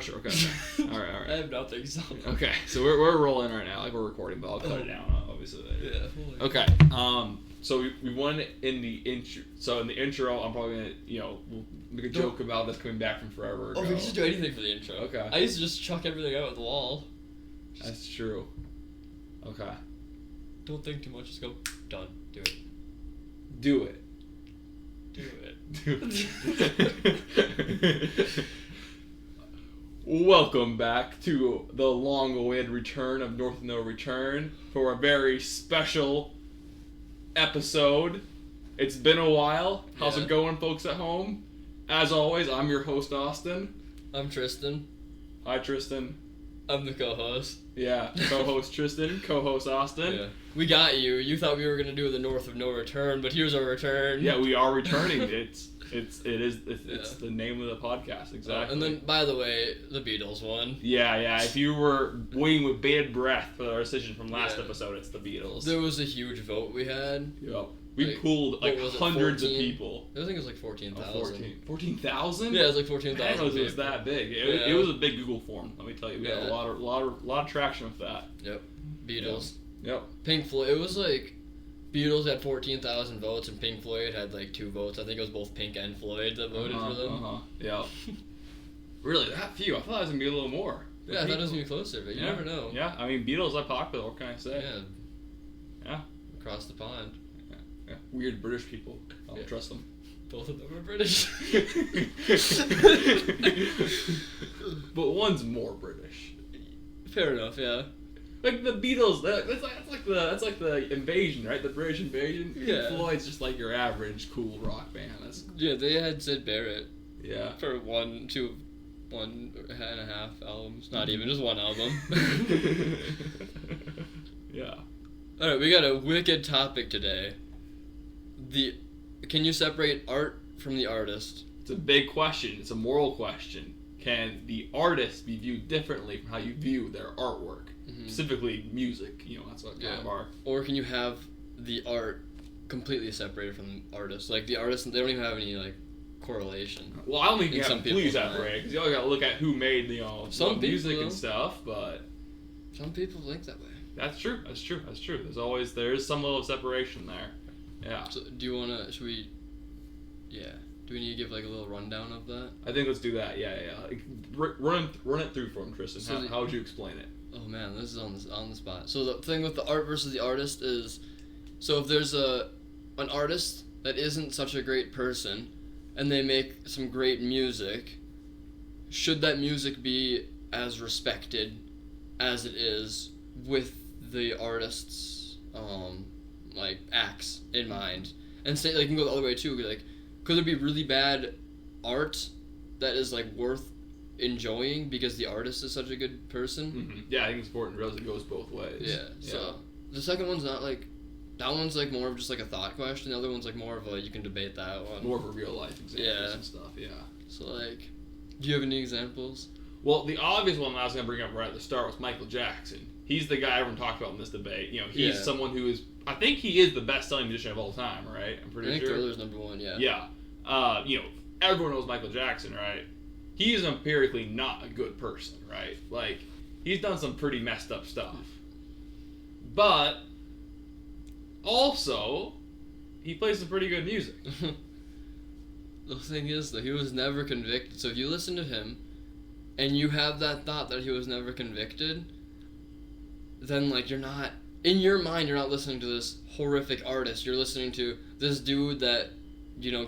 sure. Okay. All right. I have nothing. So. Okay, so we're rolling right now. Like we're recording, but I'll cut it down. Obviously. Yeah. Okay. So we won in the intro. So in the intro, I'm probably gonna we'll make a joke about this coming back from forever ago. Oh, we can just do anything for the intro. Okay. I used to just chuck everything out at the wall. That's true. Okay. Don't think too much. Just go. Done. Do it. Do it. Do it. Welcome back to the long-awaited return of North No Return for a very special episode. It's been a while. How's it going, folks at home? As always, I'm your host, Austin. I'm Tristan. Hi, Tristan. I'm the co-host. Yeah, co-host Tristan, co-host Austin. Yeah. We got you. You thought we were gonna do the North of No Return, but here's our return. Yeah, we are returning. It's the name of the podcast, exactly. And then, by the way, the Beatles won. Yeah. If you were waiting with bated breath for our decision from last episode, it's the Beatles. There was a huge vote we had. Yep. We pulled hundreds of people. I think it was like 14,000. 14,000? Yeah, it was like 14,000. I didn't know it was that big. It was a big Google form. Let me tell you, we had a lot of traction with that. Yep. Beatles. Yep. Pink Floyd. It was like Beatles had 14,000 votes, and Pink Floyd had like 2 votes. I think it was both Pink and Floyd that voted for them. Yeah. Really, that few? I thought it was gonna be a little more. Yeah, I thought it was gonna be closer, but you never know. Yeah, I mean, Beatles are popular. What can I say? Yeah. Across the pond. Yeah. Weird British people. I don't trust them. Both of them are British. But one's more British. Fair enough, yeah. Like the Beatles, that's like the invasion, right? The British invasion. Yeah. Floyd's just like your average cool rock band. Yeah, they had Sid Barrett. Yeah. For 1.5 albums. Not even, just one album. Yeah. Alright, we got a wicked topic today. Can you separate art from the artist? It's a big question. It's a moral question. Can the artist be viewed differently from how you view their artwork? Mm-hmm. Specifically music, that's what kind of art. Or can you have the art completely separated from the artist? Like the artist, they don't even have any correlation. Well, I don't think you have to completely separate because you always got to look at who made the music and stuff. But some people think that way. That's true. There is some level of separation there. Yeah. So do you wanna? Should we? Yeah. Do we need to give a little rundown of that? I think let's do that. Yeah. Run it through for him, Tristan. So how would you explain it? Oh man, this is on the spot. So the thing with the art versus the artist is, so if there's an artist that isn't such a great person, and they make some great music, should that music be as respected as it is with the artist's acts in mind? And say you can go the other way too. Could there be really bad art that is worth enjoying because the artist is such a good person? Mm-hmm. Yeah, I think it's important to realize it goes both ways. Yeah. So the second one's not that one's more of just a thought question. The other one's more of you can debate that one. More of a real life examples and stuff. Yeah. So do you have any examples? Well, the obvious one that I was gonna bring up right at the start was Michael Jackson. He's the guy everyone talked about in this debate. He's someone who is. I think he is the best-selling musician of all time, right? I'm pretty sure. I think Thriller's number 1. Yeah. Yeah. Everyone knows Michael Jackson, right? He is empirically not a good person, right? He's done some pretty messed up stuff. But also, he plays some pretty good music. The thing is, though, he was never convicted. So if you listen to him, and you have that thought that he was never convicted, then you're not, in your mind, you're not listening to this horrific artist. You're listening to this dude that,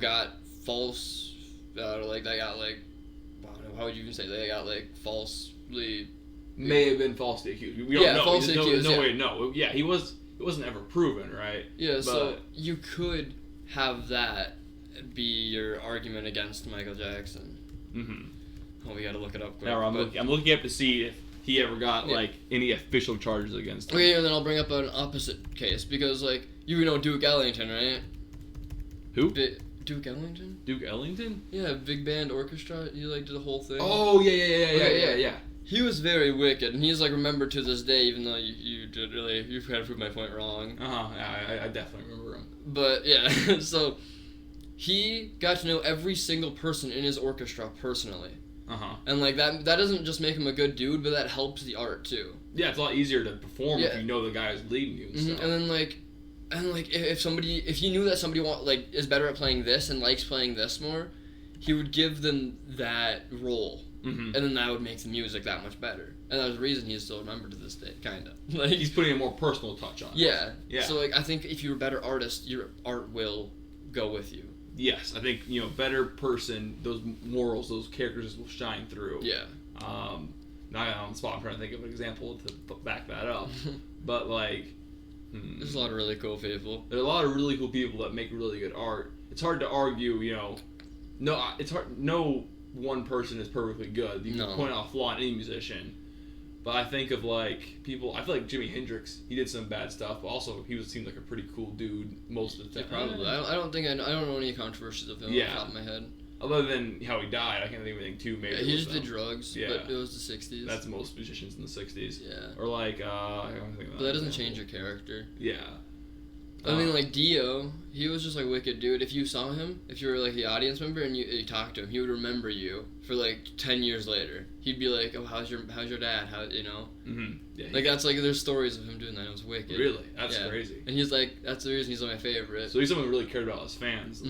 got false, how would you even say they got falsely? May have been falsely accused. We don't know. Falsely accused. No way to know. Yeah, he wasn't ever proven, right? Yeah, so you could have that be your argument against Michael Jackson. Mm-hmm. Oh, we gotta look it up quick. No, I'm looking up to see if he ever got any official charges against him. Okay, and then I'll bring up an opposite case because you know Duke Ellington, right? Who? Duke Ellington? Duke Ellington? Yeah, big band orchestra. He did the whole thing. Oh yeah. He was very wicked, and he's remembered to this day, even though you've kind of proved my point wrong. Yeah, I definitely remember him. But yeah, so he got to know every single person in his orchestra personally. And like that doesn't just make him a good dude, but that helps the art too. Yeah, it's a lot easier to perform if you know the guy who's leading you and stuff. And then if you knew that somebody is better at playing this and likes playing this more, he would give them that role. And then that would make the music that much better. And that's the reason he's still remembered to this day, kind of. Like, he's putting a more personal touch on it. Yeah. So, like, I think if you're a better artist, your art will go with you. Yes, I think, better person, those morals, those characters will shine through. Yeah. Now on the spot, I'm trying to think of an example to back that up. But, like... There's a lot of really cool people. There are a lot of really cool people that make really good art. It's hard to argue, it's hard... No one person is perfectly good. You can point out a flaw in any musician. But I think of people. I feel like Jimi Hendrix. He did some bad stuff, but also seemed like a pretty cool dude most of the time. Yeah, probably. I don't know any controversies of him off the top of my head. Other than how he died, I can't think of anything too major. Yeah, he just did drugs. Yeah. But it was the 60s. That's most musicians in the 60s. Yeah. Or I don't think but that doesn't change your character. Yeah. I mean, like Dio, he was just like wicked dude. If you saw him, if you were like the audience member and you talked to him, he would remember you for like 10 years later. He'd be like, "Oh, how's your dad? How Yeah. Like that's like there's stories of him doing that. It was wicked. Really, that's crazy. And he's like, that's the reason he's like my favorite. So he's someone who really cared about his fans.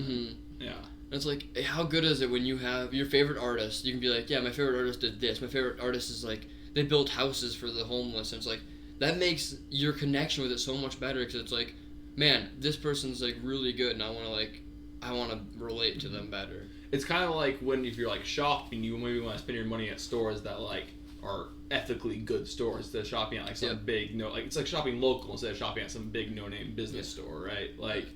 Yeah. And it's like, how good is it when you have your favorite artist? You can be like, yeah, my favorite artist did this. My favorite artist is like they built houses for the homeless. And it's like that makes your connection with it so much better because it's like, man, this person's like really good, and I want to relate to them better. It's kind of like if you're like shopping, you maybe want to spend your money at stores that like are ethically good stores instead of shopping at like some big it's like shopping local instead of shopping at some big no-name business store, right? Like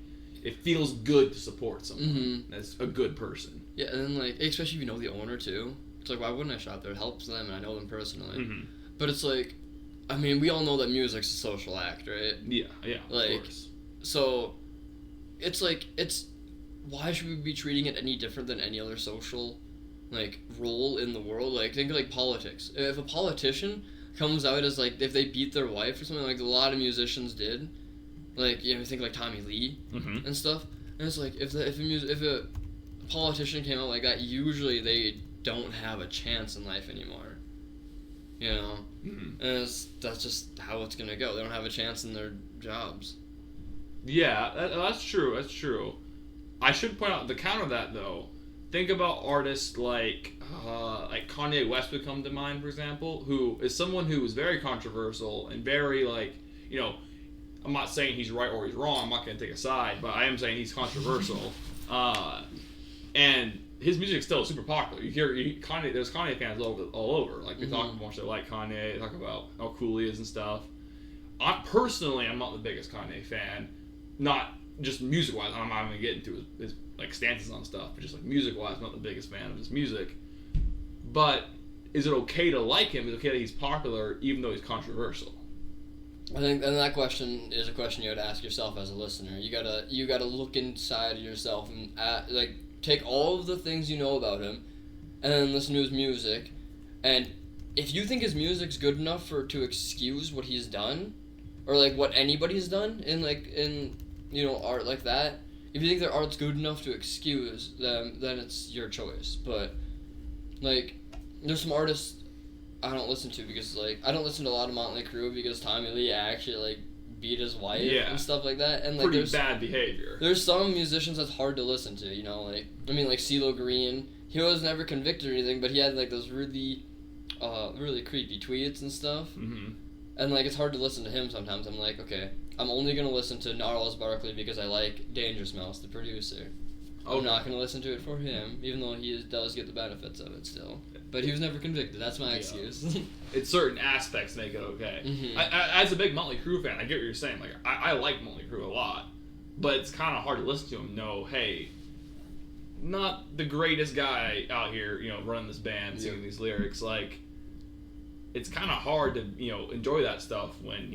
it feels good to support someone that's a good person. Yeah, and then like especially if you know the owner too. It's like, why wouldn't I shop there? It helps them, and I know them personally. But it's like, I mean, we all know that music's a social act, right? Yeah, like, of course. So, it's like, why should we be treating it any different than any other social, like, role in the world? Like, think of, like, politics. If a politician comes out as, like, if they beat their wife or something, like a lot of musicians did, like, think like Tommy Lee and stuff, and it's like, if a politician came out like that, usually they don't have a chance in life anymore. And that's just how it's gonna go. They don't have a chance in their jobs. Yeah, that's true. That's true. I should point out the counter of that though. Think about artists like Kanye West would come to mind, for example, who is someone who is very controversial and very I'm not saying he's right or he's wrong. I'm not going to take a side, but I am saying he's controversial. And his music's still super popular. You hear Kanye. There's Kanye fans all over. Like they talk about they like Kanye. They talk about how cool he is and stuff. I'm not the biggest Kanye fan. Not just music wise. I'm not even getting into his like stances on stuff, but just like music wise, I'm not the biggest fan of his music. But is it okay to like him? Is it okay that he's popular even though he's controversial? I think, and that question is a question you would ask yourself as a listener. You gotta look inside of yourself and take all of the things you know about him, and then listen to his music. And if you think his music's good enough to excuse what he's done, or like what anybody's done in art like that, if you think their art's good enough to excuse them, then it's your choice. But like, there's some artists I don't listen to because I don't listen to a lot of Motley Crue because Tommy Lee actually beat his wife and stuff like that, and pretty bad behavior. There's some musicians that's hard to listen to, like CeeLo Green. He was never convicted or anything, but he had those really, really creepy tweets and stuff. And it's hard to listen to him sometimes. I'm like, okay, I'm only gonna listen to Gnarls Barkley because I like Dangerous Mouse, the producer. I'm not gonna listen to it for him, even though he does get the benefits of it still. But he was never convicted. That's my excuse. It's certain aspects make it okay. As a big Motley Crue fan, I get what you're saying. I like Motley Crue a lot, but it's kind of hard to listen to him. No, hey, not the greatest guy out here, running this band, singing these lyrics. It's kind of hard to enjoy that stuff when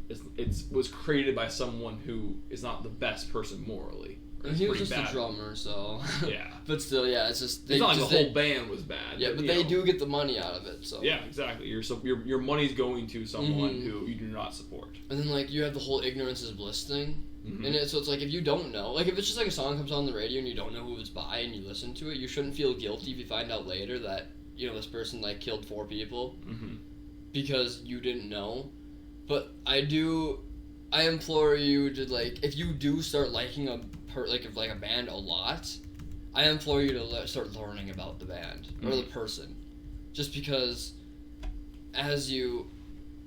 it was created by someone who is not the best person morally. And he was just a drummer, so yeah. But still, yeah, it's just it's not like the whole band was bad. Yeah, but they do get the money out of it. So yeah, exactly. Your money's going to someone who you do not support. And then you have the whole ignorance is bliss thing. Mm-hmm. And so it's like, if you don't know, like if it's just like a song comes on the radio and you don't know who it's by and you listen to it, you shouldn't feel guilty if you find out later that, you know, this person like killed 4 people because you didn't know. But I implore you to, like, if you do start liking a band a lot, I implore you to start learning about the band or the person, just because as you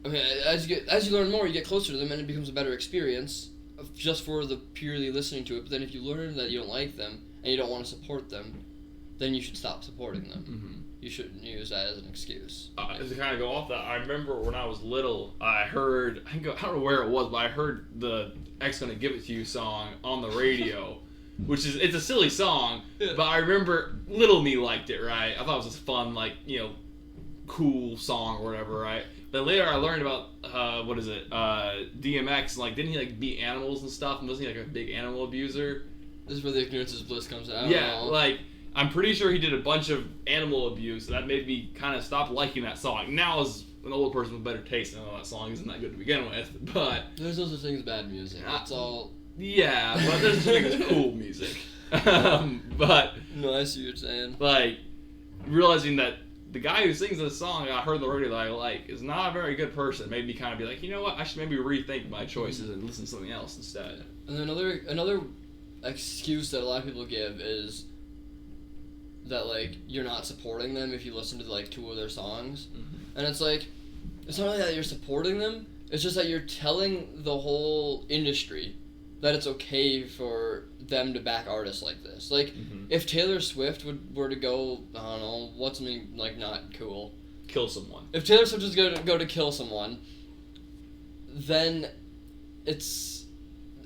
learn more, you get closer to them, and it becomes a better experience just for the purely listening to it. But then if you learn that you don't like them and you don't want to support them, then you should stop supporting them. Mm-hmm. You shouldn't use that as an excuse. To kind of go off that, I remember when I was little, I don't know where it was, but I heard the X Gonna Give It To You song on the radio, it's a silly song, but I remember little me liked it, right? I thought it was just fun, like, you know, cool song or whatever, right? Then later I learned about, DMX, like, didn't he, like, beat animals and stuff, and wasn't he, like, a big animal abuser? This is where the ignorance is bliss comes out. Yeah, like, I'm pretty sure he did a bunch of animal abuse, and that made me kind of stop liking that song. Now, as an older person with better taste, I know that song isn't that good to begin with, but... There's no such thing as bad music. That's all... Yeah, but there's such thing as cool music. But... No, I see what you're saying. Like, realizing that the guy who sings this song I heard on the radio that I like is not a very good person made me kind of be like, you know what, I should maybe rethink my choices and listen to something else instead. And then another excuse that a lot of people give is that, like, you're not supporting them if you listen to, like, 2 of their songs. And it's like, it's not really that you're supporting them, it's just that you're telling the whole industry that it's okay for them to back artists like this. Like, if Taylor Swift were to go, I don't know, what's something, like, not cool? Kill someone. If Taylor Swift was going to go to kill someone, then it's...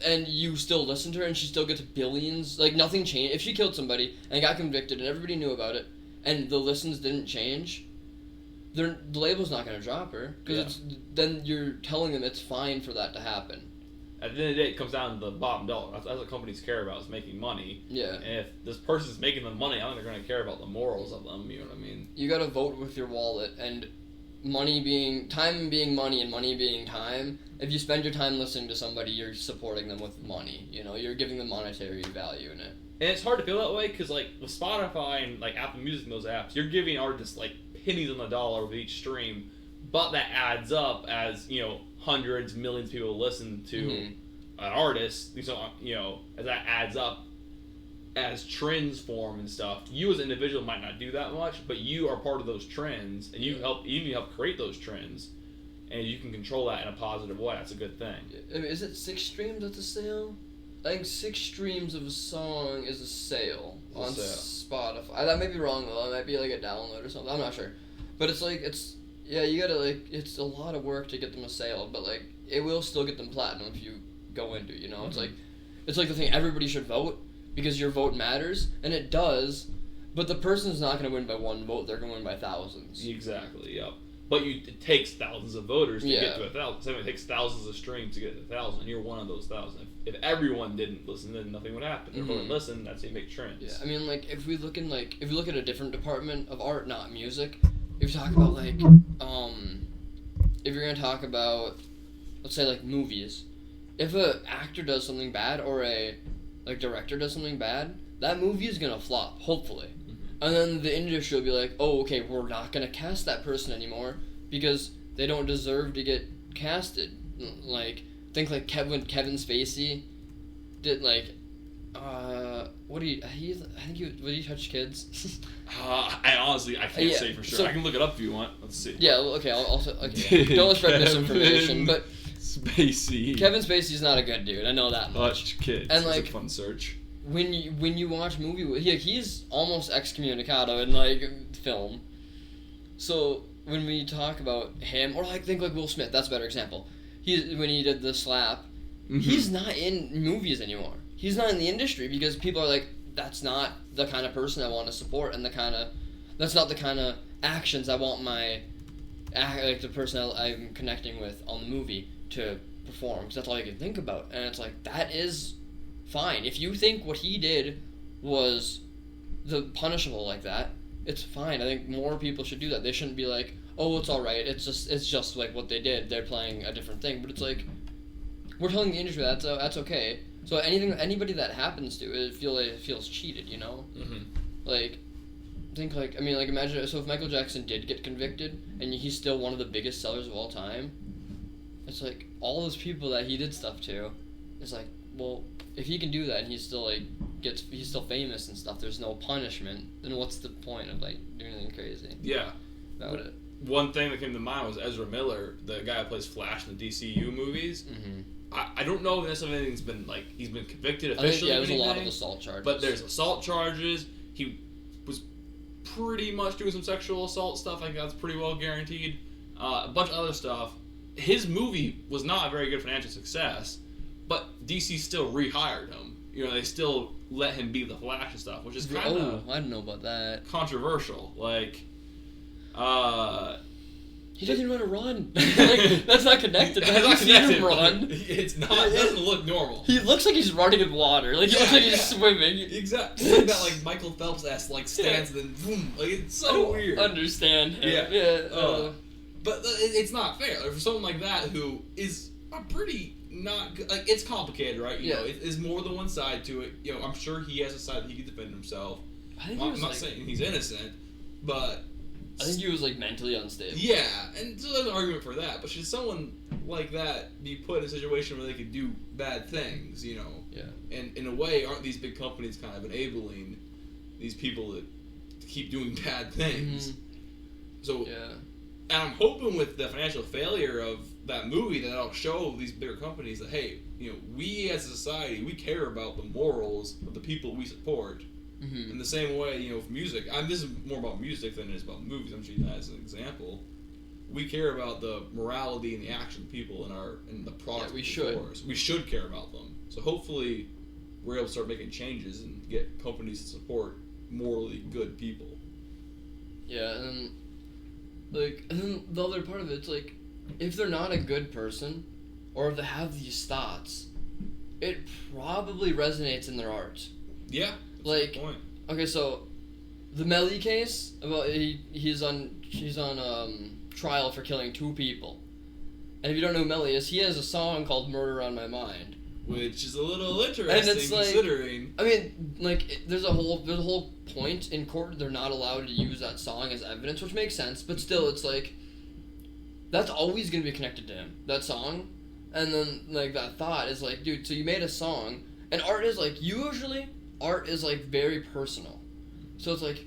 And you still listen to her, and she still gets billions. Like, nothing changed. If she killed somebody and got convicted, and everybody knew about it, and the listens didn't change, the label's not going to drop her. Because then you're telling them it's fine for that to happen. At the end of the day, it comes down to the bottom dollar. That's what companies care about, is making money. Yeah. And if this person's making them money, I don't think they're going to care about the morals of them, you know what I mean? You got to vote with your wallet, and time being money and money being time. If you spend your time listening to somebody, you're supporting them with money. You know, you're giving them monetary value in it. And it's hard to feel that way because, like, with Spotify and, like, Apple Music and those apps, you're giving artists, like, pennies on the dollar with each stream, but that adds up as, you know, hundreds, millions of people listen to an artist. So, you know, as that adds up, as trends form and stuff, you as an individual might not do that much, but you are part of those trends, and you help create those trends, and you can control that in a positive way. That's a good thing. I mean, is it 6 streams that's a sale? I think 6 streams of a song is a sale on Spotify. That may be wrong though. It might be like a download or something. I'm not sure, but it's like you gotta, like, it's a lot of work to get them a sale, but, like, it will still get them platinum if you go into, you know. It's like the thing, everybody should vote because your vote matters, and it does, but the person's not going to win by 1 vote, they're going to win by thousands. Exactly, yep. But it takes thousands of voters to get to 1,000. So it takes thousands of streams to get to 1,000, and you're one of those 1,000. If everyone didn't listen, then nothing would happen. If everyone listened, that's how you make trends. Yeah, I mean, like, if we look at a different department of art, not music, if you talk about, like, if you're going to talk about, let's say, like, movies, if a actor does something bad or a, like, director does something bad, that movie is gonna flop, hopefully. And then the industry will be like, oh, okay, we're not gonna cast that person anymore because they don't deserve to get casted. Like, think like Kevin Spacey did, like, would he touch kids? I can't say for sure. So, I can look it up if you want. Let's see. Yeah, okay, okay. Don't spread misinformation, but Spacey. Kevin Spacey's not a good dude. I know that much. Kids. And, like, it's a fun search. When you watch movie, he's almost excommunicado in, like, film. So when we talk about him, or, like, think like Will Smith, that's a better example. When he did the slap, he's not in movies anymore. He's not in the industry because people are like, that's not the kind of person I want to support, and that's not the kind of actions I want the person I'm connecting with on the movie to perform, because that's all you can think about. And it's like, that is fine. If you think what he did was punishable like that, it's fine. I think more people should do that. They shouldn't be like, oh, it's alright, it's just like what they did, they're playing a different thing. But it's like, we're telling the industry that's okay. So anybody that happens to it feels cheated, you know? Mm-hmm. Like, imagine, so if Michael Jackson did get convicted, and he's still one of the biggest sellers of all time, it's like, all those people that he did stuff to, it's like, well, if he can do that and he's still, like, he's still famous and stuff, there's no punishment, then what's the point of, like, doing anything crazy? Yeah. About it. One thing that came to mind was Ezra Miller, the guy who plays Flash in the DCU movies. Mm-hmm. I don't know if necessarily he's been convicted officially. There's a lot of assault charges. But there's assault charges. He was pretty much doing some sexual assault stuff. I think that's pretty well guaranteed. A bunch of other stuff. His movie was not a very good financial success, but DC still rehired him. You know, they still let him be the Flash and stuff, which is kind of I don't know about that. controversial. Like, he doesn't know how to run. Like, that's not connected. Have you seen him run? It's not. It doesn't look normal. He looks like he's running in water. Like, he looks like he's swimming. Exactly. Like that, like, Michael Phelps-esque, like, stance and then boom. Like, it's so weird. Understand him. Yeah. But it's not fair. Like, for someone like that who is a pretty not good, like, it's complicated, right? You know, there's more than one side to it. You know, I'm sure he has a side that he can defend himself. I'm not saying he's innocent, but I think he was, like, mentally unstable. yeah, and so there's an argument for that. But should someone like that be put in a situation where they could do bad things, you know? Yeah. And in a way, aren't these big companies kind of enabling these people to keep doing bad things? Mm-hmm. So, yeah. And I'm hoping with the financial failure of that movie that it'll show these bigger companies that, hey, you know, we as a society, we care about the morals of the people we support. Mm-hmm. In the same way, you know, with music, this is more about music than it is about movies. I'm just using that as an example. We care about the morality and the action of people in the product. Yeah, we should. We should care about them. So hopefully, we're able to start making changes and get companies to support morally good people. Yeah, and then the other part of it's like, if they're not a good person, or if they have these thoughts, it probably resonates in their art. Yeah. Like, good point. Okay, so the Melly case about he's on trial for killing 2 people, and if you don't know who Melly is, he has a song called "Murder on My Mind," which is a little interesting and it's like, considering. I mean, like, there's a whole point in court they're not allowed to use that song as evidence, which makes sense, but still, it's like that's always gonna be connected to him, that song, and then like that thought is like, dude, so you made a song, and art is like art is, like, very personal. So it's like,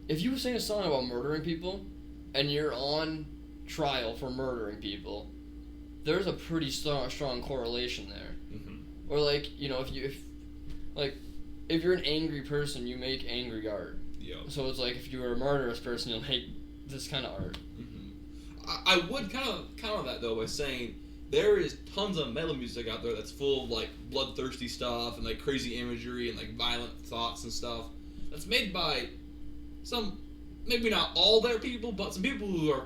if you sing a song about murdering people, and you're on trial for murdering people, there's a pretty strong correlation there. Mm-hmm. Or, like, you know, if you're an angry person, you make angry art. Yep. So it's like, if you were a murderous person, you'll make this kind of art. Mm-hmm. I would kind of counter that, though, by saying there is tons of metal music out there that's full of, like, bloodthirsty stuff and, like, crazy imagery and, like, violent thoughts and stuff that's made by some, maybe not all their people, but some people who are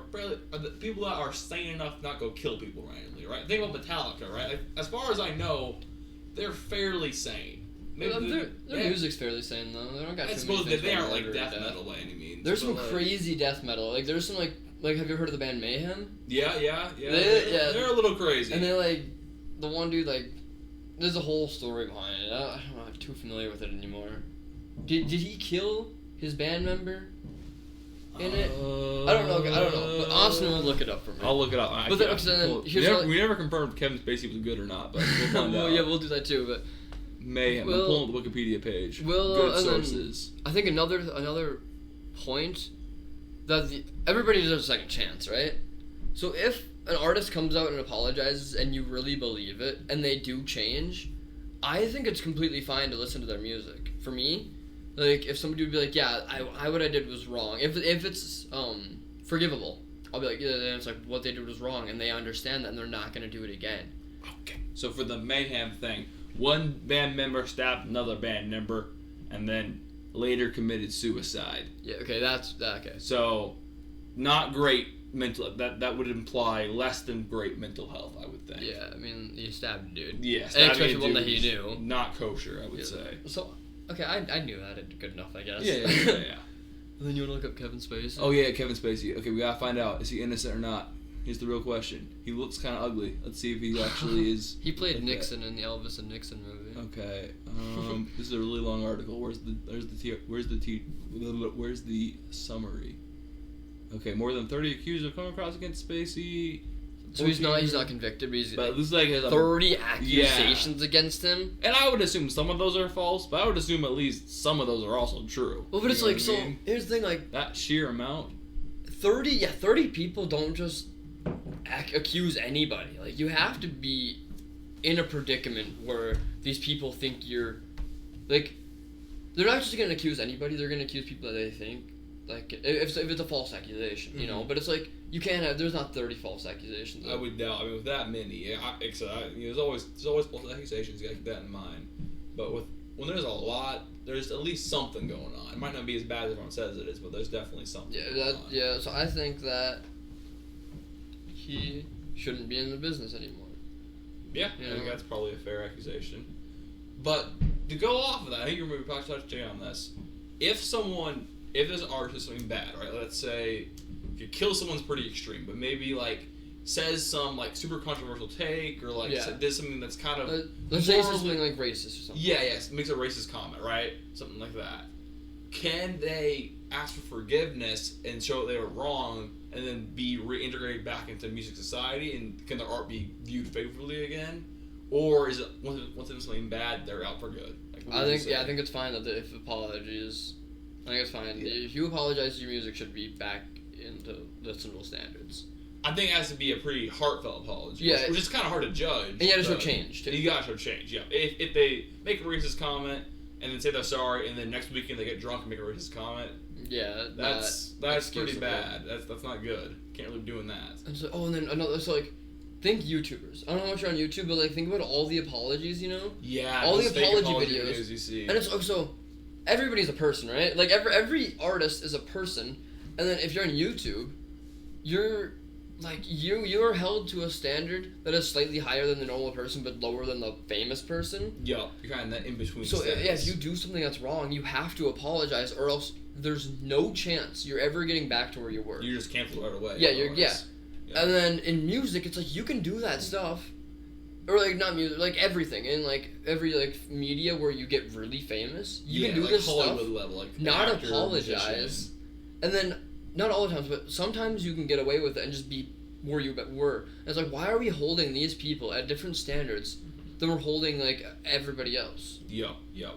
people that are sane enough to not go kill people randomly, right? Think about Metallica, right? Like, as far as I know, they're fairly sane. Their music's fairly sane, though. They don't got I too suppose many that they aren't, like, murder death and metal by any means. There's some like, crazy death metal. Like, there's some, like, have you heard of the band Mayhem? Yeah. They're a little crazy. And they're, like, the one dude, like, there's a whole story behind it. I'm not too familiar with it anymore. Did he kill his band member in it? I don't know. But Austin will look it up for me. I'll look it up. We never confirmed if Kevin Spacey was good or not, but we'll find out. Yeah, we'll do that too. But Mayhem. I'm pulling up the Wikipedia page. Good sources. I think another point that everybody deserves a second chance, right? So if an artist comes out and apologizes and you really believe it and they do change, I think it's completely fine to listen to their music. For me, like, if somebody would be like, yeah, what I did was wrong. If it's forgivable, I'll be like, yeah, then it's like what they did was wrong, and they understand that, and they're not gonna do it again. Okay. So for the Mayhem thing, one band member stabbed another band member, and then later committed suicide. Yeah. Okay. That's okay. So, not great mental. That would imply less than great mental health, I would think. Yeah. I mean, he stabbed a dude. Yeah. Especially one that he knew. Not kosher, I would say. So. Okay, I knew that good enough, I guess. Yeah. And then you want to look up Kevin Spacey? Oh yeah, Kevin Spacey. Okay, we gotta find out, is he innocent or not? Here's the real question. He looks kind of ugly. Let's see if he actually is. He played like Nixon in the Elvis and Nixon movie. Okay. This is a really long article. Where's the summary? Okay, more than 30 accused of coming across against Spacey. So he's not convicted, but it looks like he has 30 accusations against him. And I would assume some of those are false, but I would assume at least some of those are also true. Well, but it's like, so here's the thing, like that sheer amount. 30 people don't just accuse anybody. Like, you have to be in a predicament where these people think you're, like, they're not just gonna accuse anybody. They're gonna accuse people that they think, like, if it's a false accusation, you know. But it's like, you can't have. There's not 30 false accusations. I would doubt. I mean, with that many, there's always false accusations. You gotta keep that in mind. But when there's a lot, there's at least something going on. It might not be as bad as everyone says it is, but there's definitely something. Going on. Yeah. So I think that he shouldn't be in the business anymore. Yeah, I think that's probably a fair accusation. But to go off of that, I think you're maybe probably touching on this. If there's an artist doing something bad, right? Let's say if you kill someone's pretty extreme, but maybe like says some like super controversial take or like did something that's kind of let's say something like racist or something. Yes, makes a racist comment, right? Something like that. Can they ask for forgiveness and show that they were wrong, and then be reintegrated back into music society, and can their art be viewed favorably again, or is it once they do something bad, they're out for good? Like, I think it's fine that if apologies. I think it's fine. Yeah. If you apologize, your music should be back into listenable standards. I think it has to be a pretty heartfelt apology, which is kind of hard to judge. And you gotta show change, too. You gotta show change, yeah. If they make a racist comment and then say they're sorry, and then next weekend they get drunk and make a racist comment, that's pretty bad. That's not good. Can't really be doing that. And so, and then another. So like, think YouTubers. I don't know how much you're on YouTube, but like, think about all the apologies. You know? Yeah. All the apology videos you see. And it's so. Everybody's a person, right? Like every artist is a person, and then if you're on YouTube, you're like you are held to a standard that is slightly higher than the normal person, but lower than the famous person. Yeah, you're kind of that in between. So if you do something that's wrong, you have to apologize, or else there's no chance you're ever getting back to where you were. You just cancel right away. Yeah. And then in music, it's like you can do that stuff. Or like not music, like everything in like every like media where you get really famous, you can do like this Hollywood stuff, level, like not actor, apologize, musician. And then not all the times, but sometimes you can get away with it and just be where you were. And it's like, why are we holding these people at different standards than we're holding like everybody else? Yeah.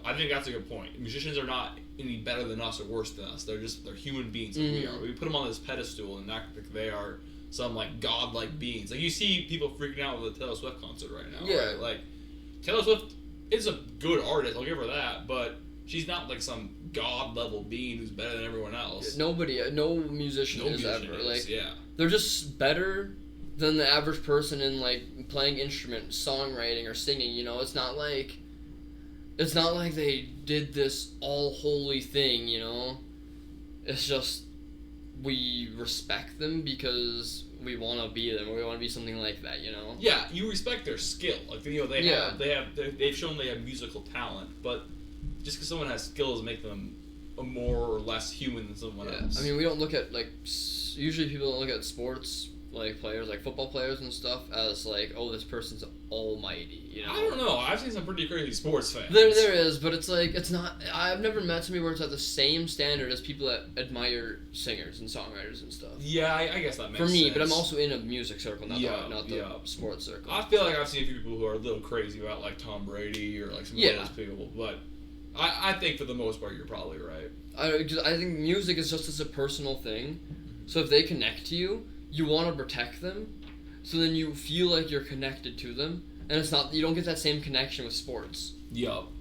I think that's a good point. Musicians are not any better than us or worse than us. They're human beings like we are. We put them on this pedestal and act like they are some like godlike beings. Like you see people freaking out with the Taylor Swift concert right now. Yeah. Right? Like Taylor Swift is a good artist. I'll give her that, but she's not like some god level being who's better than everyone else. No musician is ever. Like yeah. They're just better than the average person in like playing instrument, songwriting, or singing. You know, it's not like they did this all holy thing. You know, it's just. We respect them because we want to be them, or we want to be something like that, you know. Yeah, you respect their skill. Like they've shown they have musical talent, but just because someone has skill doesn't make them a more or less human than someone else. I mean, we don't look at like usually people don't look at sports like players, like football players and stuff, as like, oh, this person's almighty, you know. I don't know. I've seen some pretty crazy sports fans. There is, but it's like it's not. I've never met somebody where it's at the same standard as people that admire singers and songwriters and stuff. Yeah, I guess that makes sense. For me, but I'm also in a music circle, not the sports circle. I feel like I've seen a few people who are a little crazy about like Tom Brady or like some of those people, but I think for the most part you're probably right. I think music is just as a personal thing, so if they connect to you, you want to protect them, so then you feel like you're connected to them, and it's not, you don't get that same connection with sports. Yup.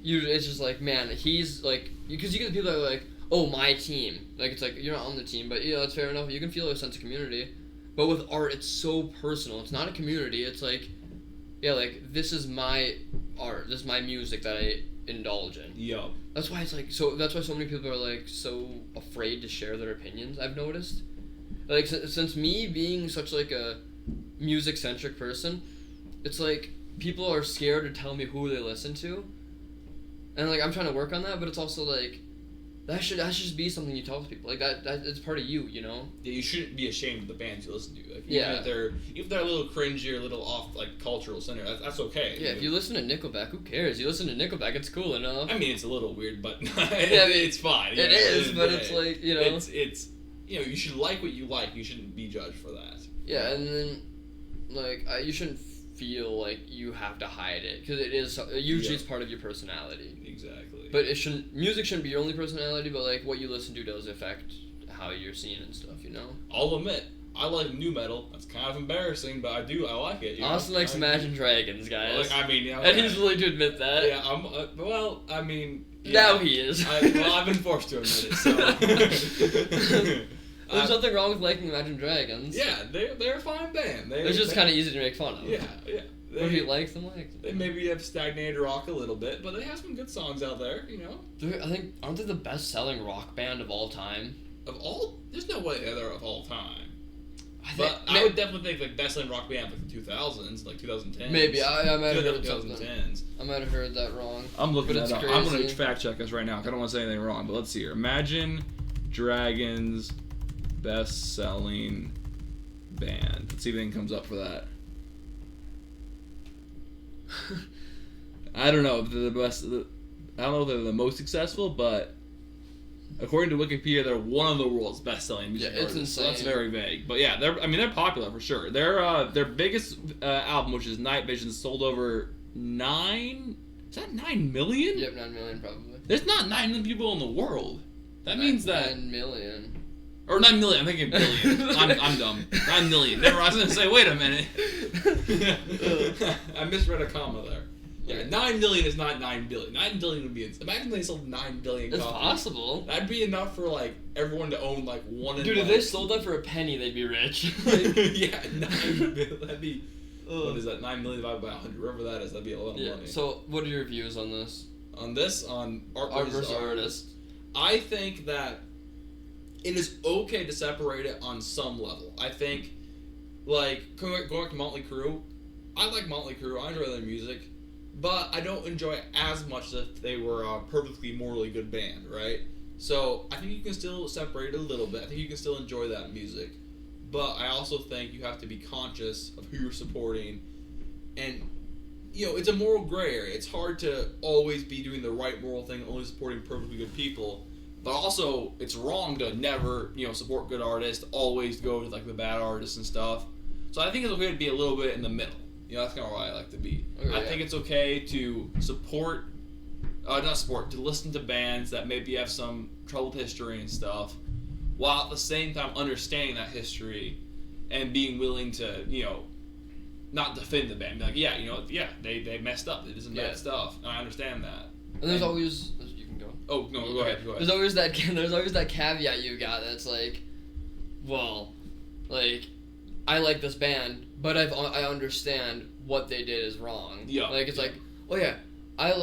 It's just like, man, he's like, because you get the people that are like, oh, my team. Like, it's like, you're not on the team, but yeah, that's fair enough. You can feel a sense of community. But with art, it's so personal. It's not a community. It's like, yeah, like, this is my art. This is my music that I indulge in. Yup. That's why it's like, that's why so many people are like so afraid to share their opinions, I've noticed. Like, since me being such like a music-centric person, it's like people are scared to tell me who they listen to. And like, I'm trying to work on that, but it's also like, that should just be something you tell people. Like that it's part of you, you know. Yeah, you shouldn't be ashamed of the bands you listen to. Like, Yeah. even if they're a little cringy or a little off like cultural center, that's okay. Yeah, if you listen to Nickelback, who cares? You listen to Nickelback, it's cool enough. I mean, it's a little weird, but Yeah, it's fine. It is, but it's like, you know. It's you know, you should like what you like. You shouldn't be judged for that. Yeah, and then like you shouldn't feel like you have to hide it because it is usually it's part of your personality. Exactly. But music shouldn't be your only personality, but like what you listen to does affect how you're seen and stuff, you know. I'll admit, I like new metal. That's kind of embarrassing, but I like it. Austin likes Imagine Dragons, guys. I mean, yeah, and he's willing to admit that. Yeah, well, I mean. Now Yeah, he is. I've been forced to admit it. So. There's nothing wrong with liking Imagine Dragons. Yeah, they're a fine band. It's just kind of easy to make fun of. Yeah. If he likes them, likes them. They maybe have stagnated rock a little bit, but they have some good songs out there, you know. Aren't they the best-selling rock band of all time? There's no way they're of all time. I would definitely think like best-selling rock band like the 2000s, like 2010s. Maybe I might have heard something. 2010s. I might have heard that wrong. I'm looking but that it's up. I'm gonna crazy. fact check us right now. I don't want to say anything wrong, but let's see here. Imagine Dragons best-selling band. Let's see if anything comes up for that. I don't know if they're the best. I don't know if they're the most successful, but according to Wikipedia, they're one of the world's best-selling music artists. Insane. So that's very vague, but yeah, they're popular for sure. Their biggest album, which is Night Vision, sold over 9 million? Yep, 9 million probably. There's not 9 million people in the world. That means that 9 million. Or 9 million. I'm thinking billion. I'm dumb. 9 million. Never. I was gonna say. Wait a minute. I misread a comma there. Yeah, 9 million is not 9 billion. 9 billion would be. Imagine they sold 9 billion It's copies. possible. That'd be enough for like everyone to own like one. Dude, if they sold that for a penny, they'd be rich. Yeah, 9 billion. That'd be. What is that? 9 million divided by 100. Whatever that is, that'd be a lot of money. So, what are your views on this? On art versus artist. I think that it is okay to separate it on some level. I think, like, going back to Motley Crue, I like Motley Crue, I enjoy their music, but I don't enjoy it as much as if they were a perfectly morally good band, right? So, I think you can still separate it a little bit. I think you can still enjoy that music. But I also think you have to be conscious of who you're supporting. And, you know, it's a moral gray area. It's hard to always be doing the right moral thing, only supporting perfectly good people. But also, it's wrong to never, you know, support good artists, always go to, like, the bad artists and stuff. So I think it's okay to be a little bit in the middle. You know, that's kind of where I like to be. Okay, I think it's okay to to listen to bands that maybe have some troubled history and stuff, while at the same time understanding that history and being willing to, you know, not defend the band. Be like, yeah, you know, yeah, they messed up. They did some bad stuff. And I understand that. And there's always... You can go. Oh, no, go ahead. There's always that caveat you got that's like, well, like, I like this band, but I understand what they did is wrong. Yeah. Like, it's like, oh yeah, I don't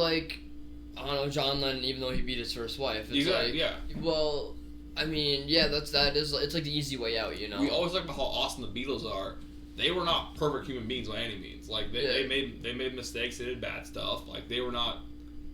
know, John Lennon, even though he beat his first wife. It's well, I mean, yeah, it's like the easy way out, you know? We always talk about how awesome the Beatles are. They were not perfect human beings by any means. Like, they made mistakes, they did bad stuff. Like, they were not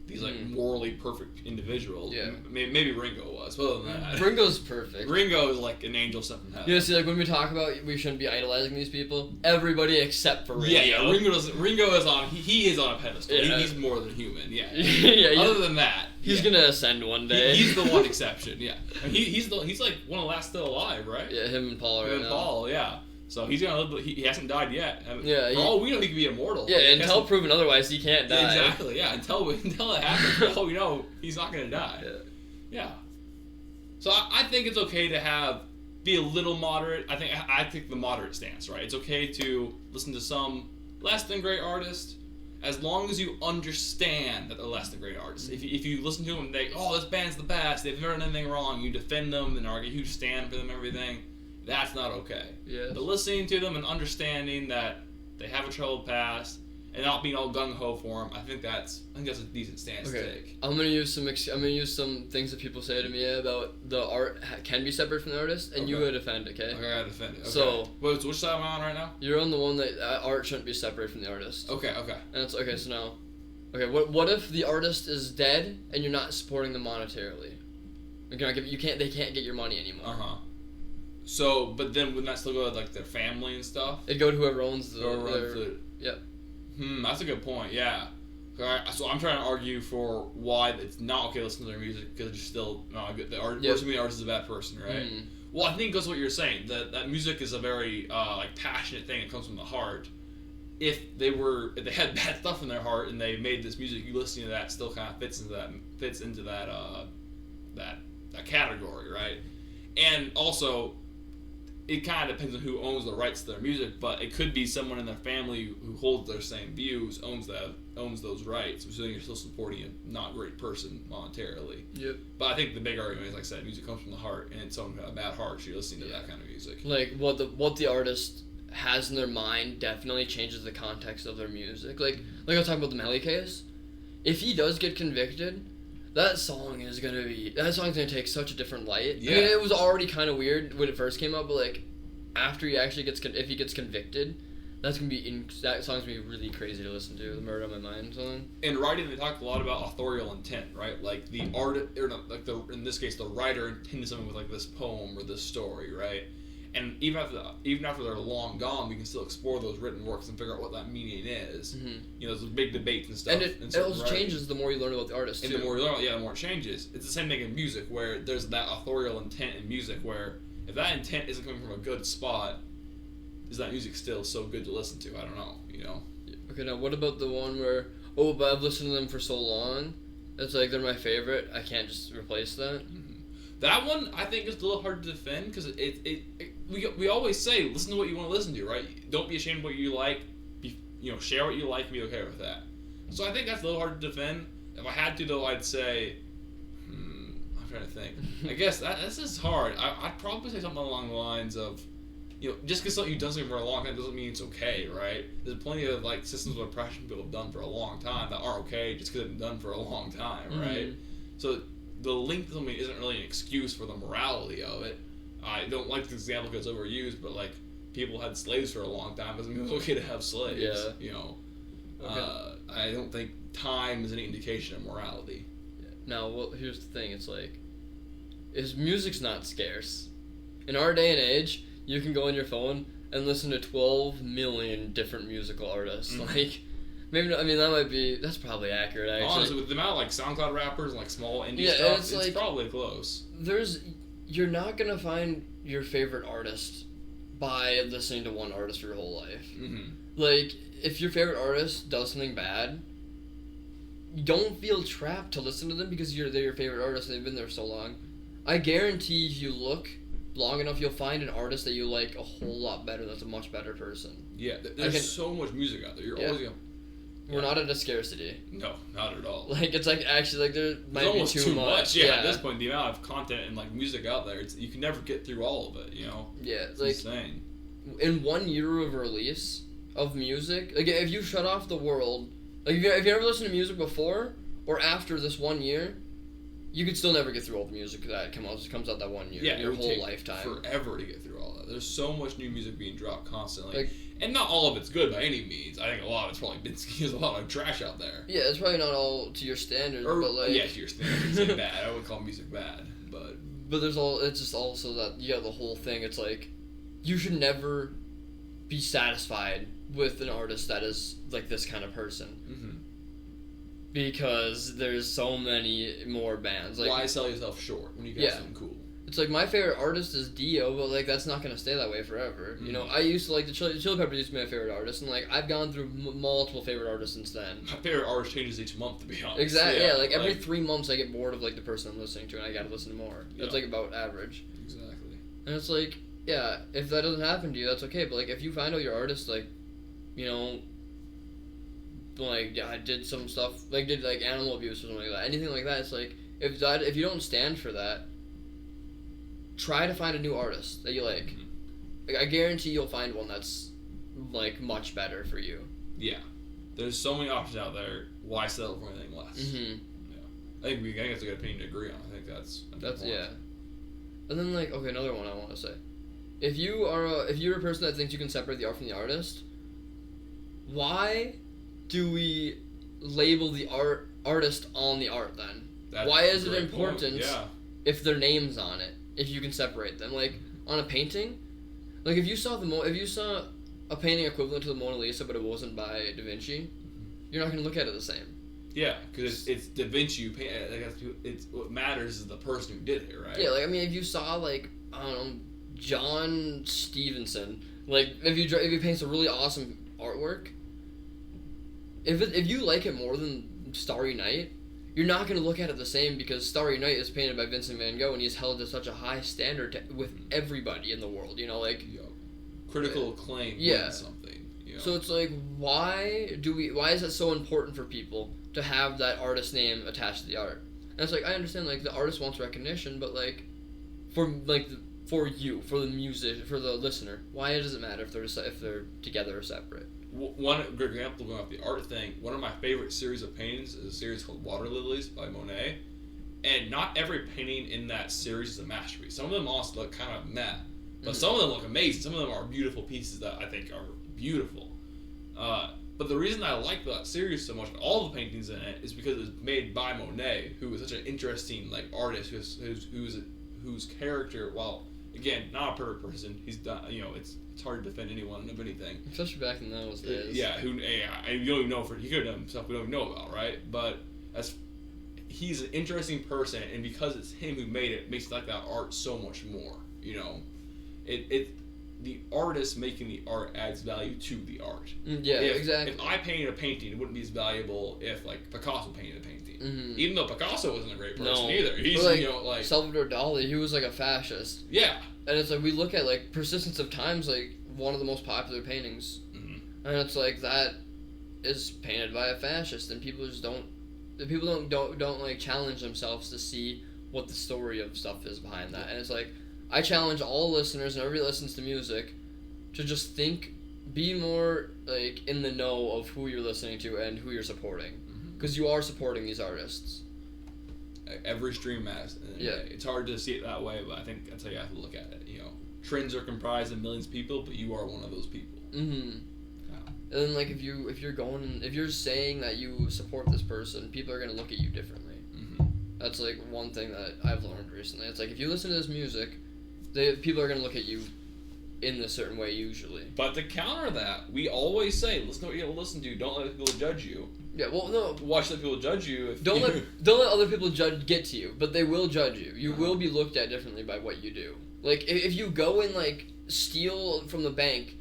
these, like, morally perfect individuals. Yeah. Maybe Ringo was, but other than that. Ringo's perfect. Ringo is like an angel sent from heaven. You know, see, like, when we talk about we shouldn't be idolizing these people, everybody except for Ringo. Yeah, Ringo is on, he is on a pedestal. Yeah. He's more than human, yeah. Yeah, Other than that, he's gonna ascend one day. He's the one exception, yeah. And he's like one of the last still alive, right? Yeah, him and Paul right now. Paul, yeah. So he's gonna live. He hasn't died yet. Yeah. For all we know, he could be immortal. Yeah, until proven otherwise, he can't die. Exactly. Yeah. Until it happens, for all we know, he's not gonna die. Yeah. So I think it's okay to be a little moderate. I take the moderate stance, right? It's okay to listen to some less than great artists, as long as you understand that they're less than great artists. If you listen to them and they, oh, this band's the best, they've never done anything wrong, you defend them and are a huge stand for them and everything, that's not okay. Yes. But listening to them and understanding that they have a troubled past and not being all gung ho for them, I think that's a decent stance to take. I'm gonna use some things that people say to me about the art can be separate from the artist, and you would defend, okay? Okay, I defend it. Okay. So, which side am I on right now? You're on the one that art shouldn't be separated from the artist. Okay. And it's okay. So now, what if the artist is dead and you're not supporting them monetarily? You can't. They can't get your money anymore. So, but then wouldn't that still go to like their family and stuff? It'd go to whoever owns the. Yep. That's a good point. Yeah. So I'm trying to argue for why it's not okay to listen to their music because you're still good. The artist is a bad person, right? Mm. Well, I think it goes to what you're saying. That music is a very like passionate thing. It comes from the heart. If they had bad stuff in their heart and they made this music, you listening to that still kind of fits into that category, right? And also, it kind of depends on who owns the rights to their music, but it could be someone in their family who holds their same views, owns those rights, so then you're still supporting a not great person monetarily. Yep. But I think the big argument is, like I said, music comes from the heart, and it's someone who has a bad heart, so you're listening to that kind of music. Like, what the artist has in their mind definitely changes the context of their music. Like I was talking about the Melly case. If he does get convicted, that song's gonna take such a different light. Yeah. I mean, it was already kind of weird when it first came out, but like after he actually if he gets convicted, that song's gonna be really crazy to listen to. The Murder on My Mind song. In writing, they talked a lot about authorial intent, right? Like the in this case, the writer intended something with like this poem or this story, right? And even after they're long gone, we can still explore those written works and figure out what that meaning is. Mm-hmm. You know, there's big debates and stuff. And it also changes the more you learn about the artist, too. And the more you learn, the more it changes. It's the same thing in music, where there's that authorial intent in music, where if that intent isn't coming from a good spot, is that music still so good to listen to? I don't know, you know? Okay, now what about the one where, but I've listened to them for so long, it's like they're my favorite, I can't just replace that? Mm-hmm. That one, I think, is a little hard to defend, because we always say, listen to what you want to listen to, right? Don't be ashamed of what you like. Share what you like and be okay with that. So I think that's a little hard to defend. If I had to, though, I'd say, I'm trying to think. I guess this is hard. I'd probably say something along the lines of, just because you've done something for a long time doesn't mean it's okay, right? There's plenty of like systems of oppression people have done for a long time that aren't okay just because they've been done for a long time, right? Mm-hmm. So the length of something isn't really an excuse for the morality of it. I don't like this example because it's overused, but like people had slaves for a long time doesn't mean it's okay to have slaves. Yeah. Okay. I don't think time is any indication of morality. Yeah. Now, well, here's the thing: it's like, music's not scarce. In our day and age, you can go on your phone and listen to 12 million different musical artists. Mm-hmm. Like. Maybe that's probably accurate, actually. Honestly, with the amount of like SoundCloud rappers and like small indie stuff, it's like, probably close. You're not gonna find your favorite artist by listening to one artist for your whole life. Mm-hmm. Like, if your favorite artist does something bad, you don't feel trapped to listen to them because they're your favorite artist and they've been there so long. I guarantee if you look long enough, you'll find an artist that you like a whole lot better that's a much better person. Yeah, there's so much music out there. You're always gonna... We're not at a scarcity. No, not at all. Like, it's like, actually, like, there might be too much. Yeah, at this point, the amount of content and, like, music out there, you can never get through all of it, you know? Yeah, it's like, insane. In 1 year of release of music, like, if you shut off the world, like, if you ever listened to music before or after this 1 year, you could still never get through all the music that comes out that 1 year. Yeah, your whole lifetime. Forever to get through all that. There's so much new music being dropped constantly. Like, and not all of it's good by any means. I think a lot of it's probably there's a lot of trash out there. Yeah, it's probably not all to your standards, but like... Yeah, to your standards. It's bad. I would call music bad, but... But it's just also that, the whole thing, it's like, you should never be satisfied with an artist that is, like, this kind of person. Mm-hmm. Because there's so many more bands. Like, why sell yourself short when you got something cool? It's like, my favorite artist is Dio, but like that's not gonna stay that way forever. Mm-hmm. I used to like the Chili Peppers used to be my favorite artist, and like I've gone through multiple favorite artists since then. My favorite artist changes each month, to be honest. Exactly. Yeah, like every 3 months I get bored of like the person I'm listening to, and I gotta listen to more. That's like about average. Exactly. And it's like, yeah, if that doesn't happen to you, that's okay. But like if you find out your artist, like, like I did some stuff, like did like animal abuse or something like that, anything like that, it's like if you don't stand for that. Try to find a new artist that you like. Mm-hmm. Like, I guarantee you'll find one that's, like, much better for you. Yeah. There's so many options out there. Why settle for anything less? Mm-hmm. Yeah. I think that's a good opinion to agree on. I think that's yeah. And then, like, okay, another one I want to say. If you're a person that thinks you can separate the art from the artist, why do we label the artist on the art then? Why is it important... Yeah. if their name's on it, if you can separate them. Like on a painting, like if you saw a painting equivalent to the Mona Lisa, but it wasn't by Da Vinci, you're not gonna look at it the same. Yeah, because it's Da Vinci who painted. Like, it's what matters is the person who did it, right? Yeah, like I mean, if you saw like I don't know John Stevenson, like if he paints a really awesome artwork, if you like it more than Starry Night, you're not gonna look at it the same because Starry Night is painted by Vincent Van Gogh and he's held to such a high standard with everybody in the world. You know, like critical acclaim. Yeah. Something. You know? So it's like, why is it so important for people to have that artist name attached to the art? And it's like, I understand, like, the artist wants recognition, but, like, for you, for the music, for the listener, why does it matter if they're together or separate? One good example, going off the art thing, one of my favorite series of paintings is a series called Water Lilies by Monet. And not every painting in that series is a masterpiece. Some of them also look kind of meh. But some of them look amazing. Some of them are beautiful pieces that I think are beautiful. But the reason I like that series so much, all the paintings in it, is because it was made by Monet, who is such an interesting artist, whose character, while again not a perfect person, he's done. It's hard to defend anyone of anything. Especially back in those days. Yeah, you don't even know he could have done stuff we don't even know about, right? But he's an interesting person, and because it's him who made it, makes like that art so much more. The artist making the art adds value to the art. Yeah, exactly. If I painted a painting, it wouldn't be as valuable if Picasso painted a painting. Mm-hmm. Even though Picasso wasn't a great person either. He's Salvador Dali, he was like a fascist. Yeah. And it's like we look at like Persistence of Time's like one of the most popular paintings, and it's like that is painted by a fascist, and people just don't like challenge themselves to see what the story of stuff is behind that. And it's like, I challenge all listeners and everybody that listens to music to just be more like in the know of who you're listening to and who you're supporting, because you are supporting these artists. Every stream matters. Yeah, it's hard to see it that way, but I think that's how you have to look at it. Trends are comprised of millions of people, but you are one of those people. Mm-hmm. And then like if you're saying that you support this person, people are gonna look at you differently. Mm-hmm. That's like one thing that I've learned recently. It's like if you listen to this music, people are gonna look at you in a certain way usually. But to counter that, we always say, listen to what you gotta listen to. Don't let people judge you. Yeah, well, no. Watch let people judge you. Don't let other people get to you, but they will judge you. You will be looked at differently by what you do. Like if you go and like steal from the bank,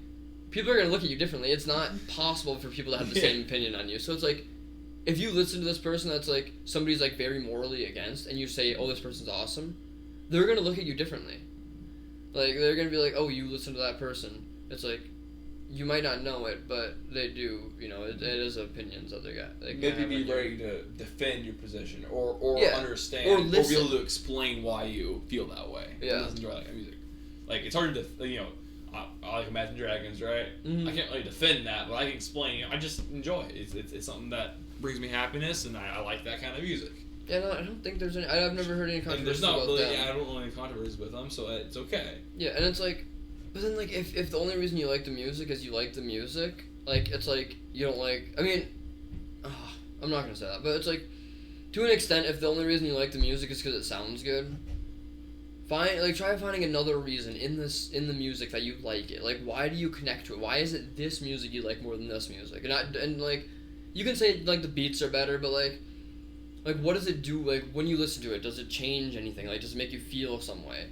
people are gonna look at you differently. It's not possible for people to have the same opinion on you. So it's like, if you listen to this person that's like somebody's like very morally against, and you say, "Oh, this person's awesome," they're gonna look at you differently. Like they're gonna be like, "Oh, you listen to that person." It's like, you might not know it, but they do. It is opinions that they got. Maybe be ready to defend your position, or understand, or be able to explain why you feel that way. Yeah. Listen to like music. Like it's hard to, I like Imagine Dragons, right? Mm-hmm. I can't really defend that, but I can explain. I just enjoy it. It's something that brings me happiness, and I like that kind of music. Yeah, no, I don't think there's any. I've never heard any controversy there's not about really. that. Yeah, I don't know any controversies with them, so it's okay. Yeah, and it's like, but then like if the only reason you like the music is you like the music, like it's like you don't like. I mean, I'm not gonna say that, but it's like, to an extent, if the only reason you like the music is because it sounds good, try finding another reason in the music that you like it. Like, why do you connect to it? Why is it this music you like more than this music? And like, you can say like the beats are better, but like what does it do? Like when you listen to it, does it change anything? Like, does it make you feel some way?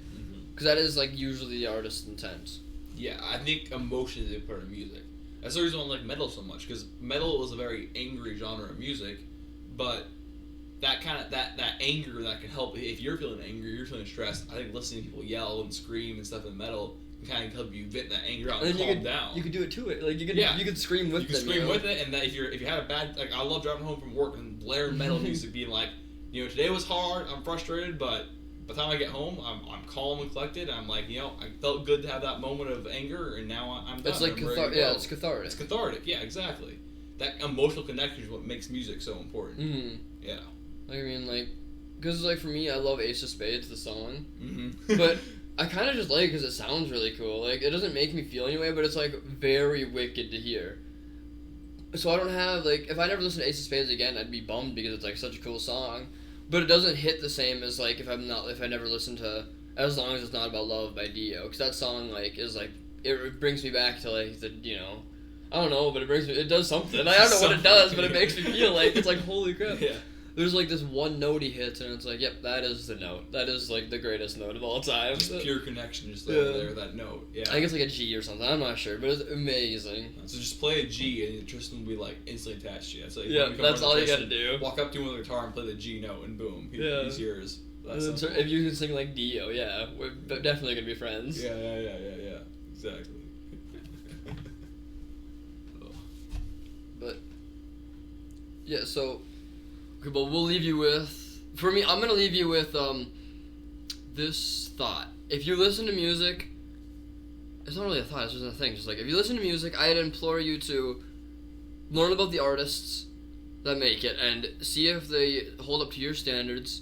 Because that is like usually the artist's intent. Yeah, I think emotion is a part of music. That's the reason I like metal so much, because metal is a very angry genre of music, but that kind of that anger that can help. If you're feeling angry, you're feeling stressed, I think listening to people yell and scream and stuff in metal can kind of help you vent that anger out and calm down. You could do it to it. Like you could scream with them. You can scream with it, and that if you had a bad, like I love driving home from work and blaring metal music, being like, today was hard, I'm frustrated, but by the time I get home, I'm calm and collected. I'm like, I felt good to have that moment of anger, and now I'm done. It's like it's cathartic. It's cathartic. Yeah, exactly. That emotional connection is what makes music so important. Mm-hmm. Yeah. I mean, like, because like for me, I love Ace of Spades, the song, mm-hmm. but I kind of just like it because it sounds really cool. Like, it doesn't make me feel anyway, but it's like very wicked to hear. So I don't have if I never listen to Ace of Spades again, I'd be bummed because it's like such a cool song. but it doesn't hit the same as like if I never listened to As Long as It's Not About Love by Dio, because that song like is like it brings me back to like the I don't know, but it does something. I don't know what it does, but it makes me feel like it's like holy crap. Yeah. There's like this one note he hits, and it's like, yep, that is the note. That is like the greatest note of all time. Just pure connection, just there, that note. Yeah. I think it's like a G or something. I'm not sure, but it's amazing. So just play a G, and Tristan will be like instantly attached to you. That's like, that's all you gotta do. Walk up to him with a guitar and play the G note, and boom, he's yours. If you can sing like Dio, yeah, we're definitely gonna be friends. Yeah, exactly. But yeah, so okay, but we'll leave you with. For me, I'm gonna leave you with this thought. If you listen to music, it's not really a thought. It's just a thing. Just like if you listen to music, I'd implore you to learn about the artists that make it and see if they hold up to your standards,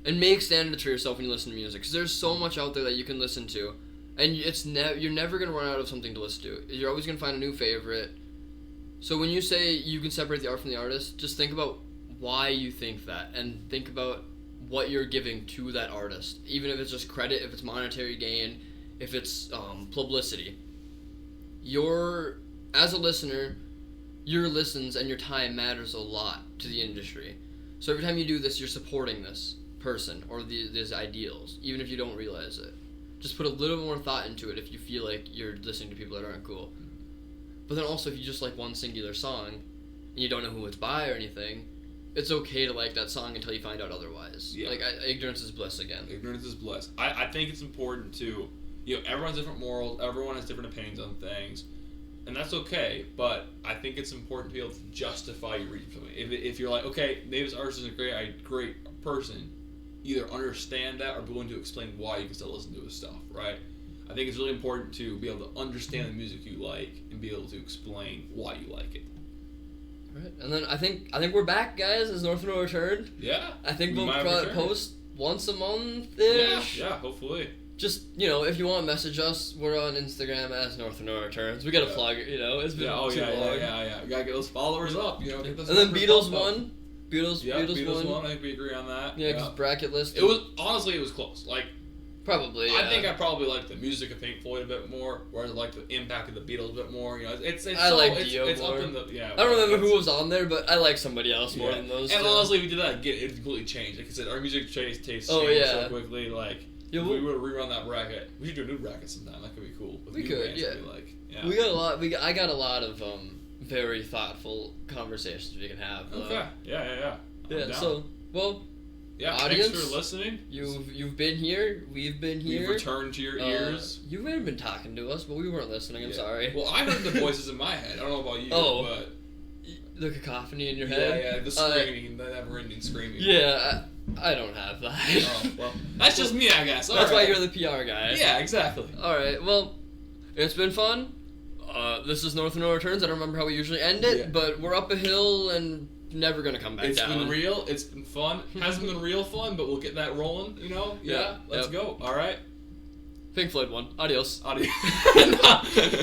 and make standards for yourself when you listen to music. Because there's so much out there that you can listen to, and you're never gonna run out of something to listen to. You're always gonna find a new favorite. So when you say you can separate the art from the artist, just think about why you think that, and think about what you're giving to that artist. Even if it's just credit, if it's monetary gain, if it's publicity. As a listener, your listens and your time matters a lot to the industry. So every time you do this, you're supporting this person or these ideals, even if you don't realize it. Just put a little more thought into it if you feel like you're listening to people that aren't cool. But then also, if you just like one singular song, and you don't know who it's by or anything, it's okay to like that song until you find out otherwise. Yeah. Like, ignorance is bliss again. Ignorance is bliss. I think it's important to, everyone has different morals, everyone has different opinions on things, and that's okay, but I think it's important to be able to justify your reading something. If you're like, okay, maybe this artist is a great person, either understand that or be willing to explain why you can still listen to his stuff, right? I think it's really important to be able to understand the music you like and be able to explain why you like it. Right, and then I think we're back, guys. As North No Return. Yeah. I think we'll probably post once a month-ish. Yeah, hopefully. Just if you want to message us, we're on Instagram as North No Returns. We gotta plug it. It's been too long. Yeah. We gotta get those followers up. Get those and then Beatles up. won. Beatles won. I think we agree on that. Yeah, because bracket list. It was close. Like. Probably, yeah. I think I probably like the music of Pink Floyd a bit more, whereas I like the impact of the Beatles a bit more. I like Dio more. Up in the, I don't remember who was on there, but I like somebody else more than those. And two. honestly, if we did that, it completely changed. Like I said, our music tastes changed so quickly. Like, if we were to rerun that bracket, we should do a new bracket sometime. That could be cool. We could, yeah. We got a lot. I got a lot of very thoughtful conversations we can have. Okay. Yeah. Yeah. So, well. Yeah, audience, thanks for listening. You've been here. We've been here. We've returned to your ears. You may have been talking to us, but we weren't listening. I'm sorry. Well, I heard the voices in my head. I don't know about you, but the cacophony in your head. Yeah, the screaming, the never-ending screaming. Yeah, I don't have that. Oh, well, that's just me, I guess. That's why you're the PR guy. Yeah, exactly. All right. Well, it's been fun. This is North No Returns. I don't remember how we usually end it, but we're up a hill and never gonna come back down. It's been real. It's been fun. Hasn't been real fun, but we'll get that rolling. Yeah. Let's go. All right. Pink Floyd won. Adios.